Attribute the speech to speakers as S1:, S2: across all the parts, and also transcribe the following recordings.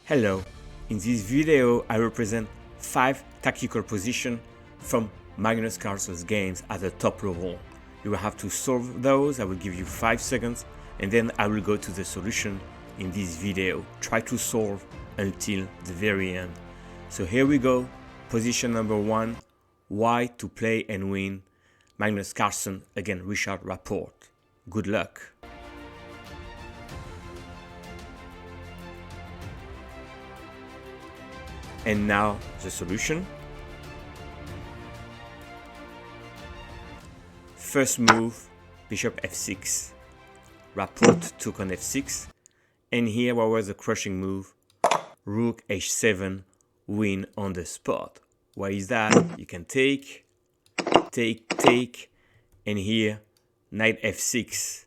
S1: Hello, in this video I represent 5 tactical positions from Magnus Carlsen's games at the top level. You will have to solve those. I will give you 5 seconds and then I will go to the solution in this video. Try to solve until the very end. So here we go. Position number 1, why to play and win Magnus Carlsen against Carlsen-Rapport. Good luck. And now the solution. First move, bishop f6. Rapport took on f6. And here what was the crushing move? Rook h7, win on the spot. Why is that? You can take, and here knight f6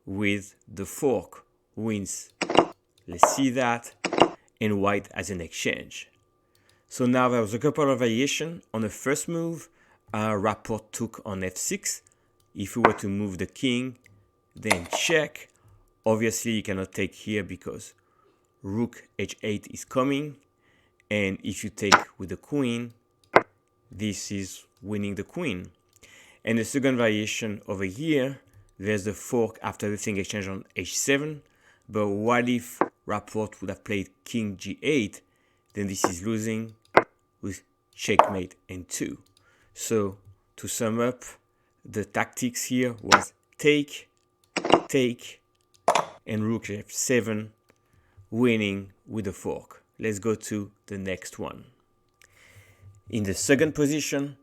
S1: with the fork wins. Let's see that. And white as an exchange. So now there was a couple of variations. On the first move, Rapport took on f6. If we were to move the king, then check. Obviously, you cannot take here because rook h8 is coming. And if you take with the queen, this is winning the queen. And the second variation over here, there's the fork after everything exchange on h7. But what if Rapport would have played king g8? Then this is losing with checkmate and 2. So to sum up, the tactics here was take, and rook f7, winning with the fork. Let's go to the next one. In the second position,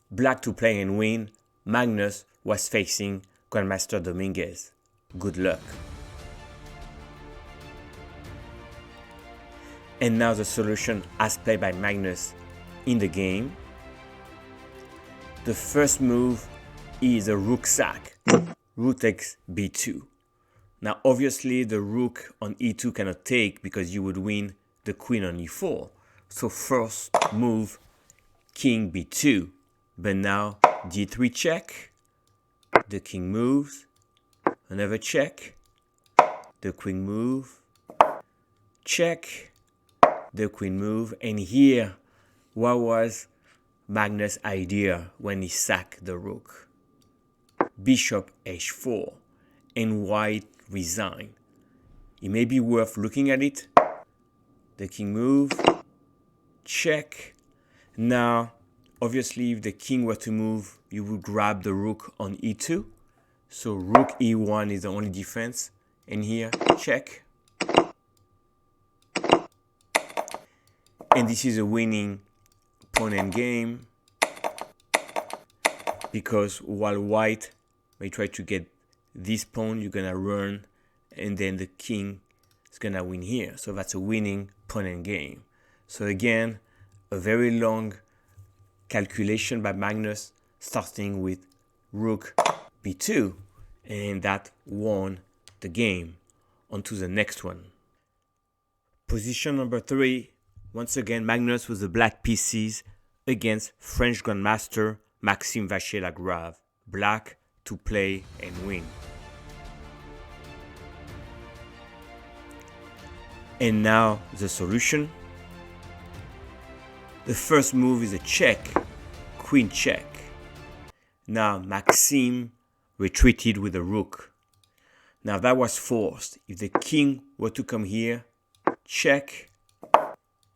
S1: black to play and win, Magnus was facing Grandmaster Dominguez. Good luck. And now the solution as played by Magnus in the game. The first move is a rook sack. Rook takes b2. Now obviously the rook on e2 cannot take because you would win the queen on e4. So first move, king b2. But now d3 check. The king moves. Another check. The queen move. Check. The queen move. And here, what was Magnus' idea when he sacked the rook? Bishop h4 and white resign. It may be worth looking at it. The king move. Check. Now, obviously, if the king were to move, you would grab the rook on e2. So rook e1 is the only defense. And here, check. And this is a winning pawn endgame because while white may try to get this pawn, you're going to run and then the king is going to win here. So that's a winning pawn endgame. So again, a very long calculation by Magnus starting with rook b2 and that won the game. On to the next one. Position number 3. Once again, Magnus with the black pieces against French Grandmaster Maxime Vachier-Lagrave. Black to play and win. And now the solution. The first move is a check, queen check. Now Maxime retreated with a rook. Now that was forced. If the king were to come here, check.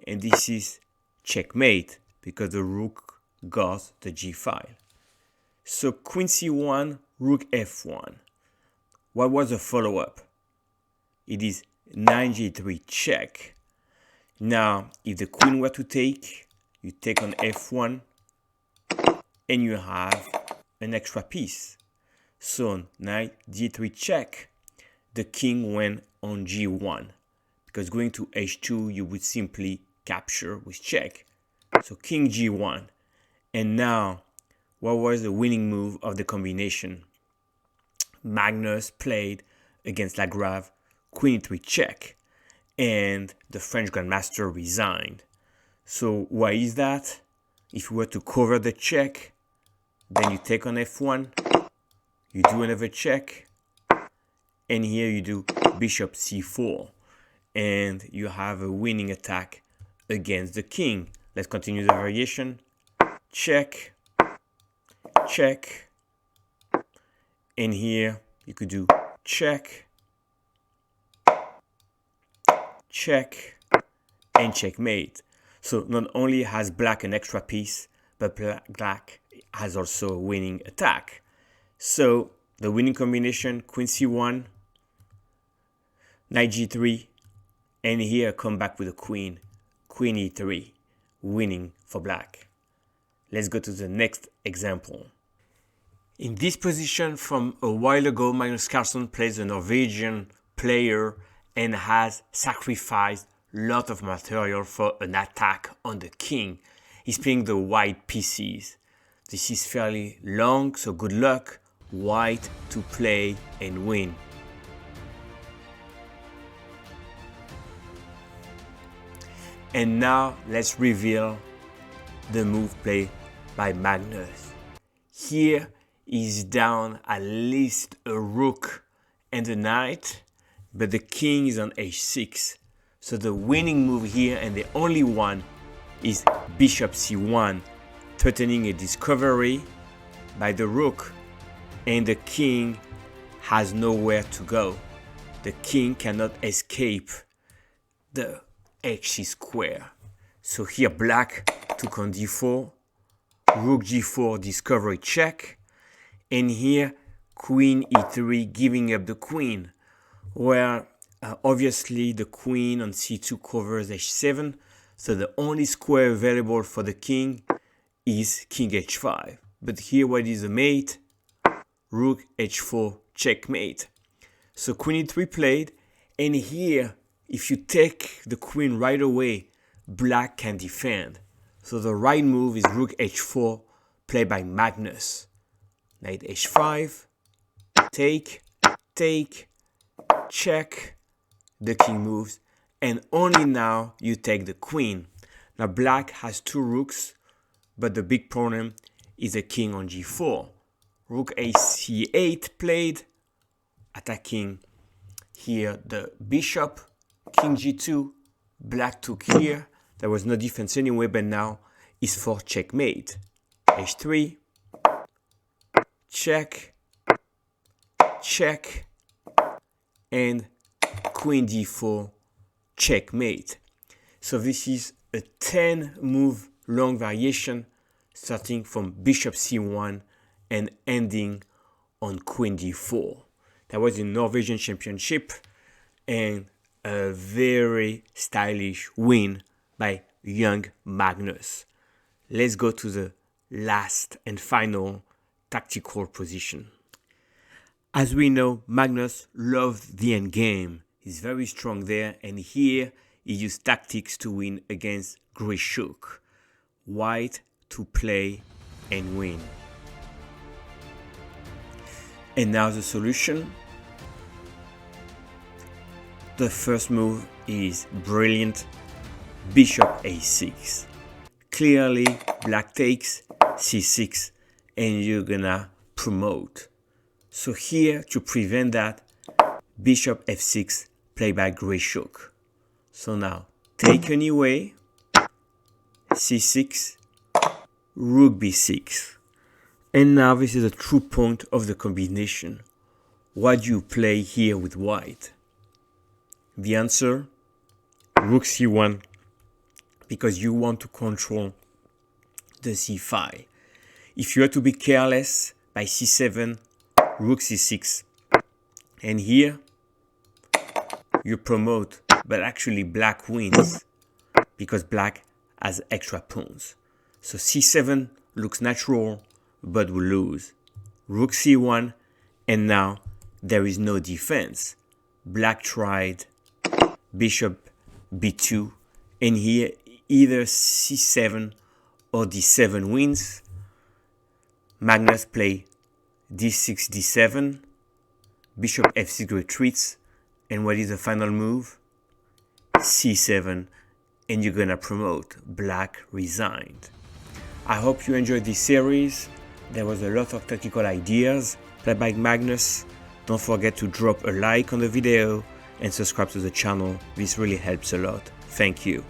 S1: And this is checkmate because the rook got the g file. So queen c1, rook f1. What was the follow-up? It is 9g3 check. Now, if the queen were to take, you take on f1 and you have an extra piece. So on knight d3 check, the king went on g1 because going to h2 you would simply capture with check. So king g1. And now, what was the winning move of the combination? Magnus played against Lagrave, queen e3 check. And the French Grandmaster resigned. So why is that? If you were to cover the check, then you take on f1. You do another check. And here you do bishop c4. and you have a winning attack against the king. Let's continue the variation. Check, check, and here you could do check, check, and checkmate. So not only has black an extra piece, but black has also a winning attack. So the winning combination, queen c1, knight g3, and here come back with a queen, queen e3, winning for black. Let's go to the next example. In this position from a while ago, Magnus Carlsen plays a Norwegian player and has sacrificed a lot of material for an attack on the king. He's playing the white pieces. This is fairly long, so good luck, white, to play and win. And now let's reveal the move played by Magnus. Here is down at least a rook and a knight, but the king is on h6. So the winning move here, and the only one, is bishop c1, threatening a discovery by the rook, and the king has nowhere to go. The king cannot escape the h square. So here black took on d4, rook g4, discovery check, and here queen e3, giving up the queen, where obviously the queen on c2 covers h7, so the only square available for the king is king h5. But here what is a mate? Rook h4, checkmate. So queen e3 played, and here if you take the queen right away, black can defend. So the right move is rook h4, played by Magnus. Knight h5, take, take, check, the king moves, and only now you take the queen. Now black has two rooks, but the big problem is the king on g4. Rook ac8 played, attacking here the bishop, king g2, black took here. There was no defense anyway, but now is for checkmate. h3, check, check, and queen d4, checkmate. So this is a 10 move long variation, starting from bishop c1 and ending on queen d4. That was in Norwegian Championship, and a very stylish win by young Magnus. Let's go to the last and final tactical position. As we know, Magnus loves the endgame. He's very strong there, and here he used tactics to win against Grischuk. White to play and win. And now the solution. The first move is brilliant. Bishop a6. Clearly black takes c6, and you're gonna promote. So here, to prevent that, bishop f6 played by Grischuk. So now take anyway, c6, rook b6. And now this is a true point of the combination. What do you play here with white? The answer, rook c1, because you want to control the c5. If you are to be careless, by c7, rook c6. And here, you promote, but actually black wins, because black has extra pawns. So c7 looks natural, but we lose. Rook c1, and now there is no defense. Black tried bishop b2, and here either c7 or d7 wins. Magnus play d6, d7, bishop f6 retreats, and what is the final move? c7, and you're gonna promote. Black resigned. I hope you enjoyed this series. There was a lot of tactical ideas played by Magnus. Don't forget to drop a like on the video and subscribe to the channel. This really helps a lot. Thank you.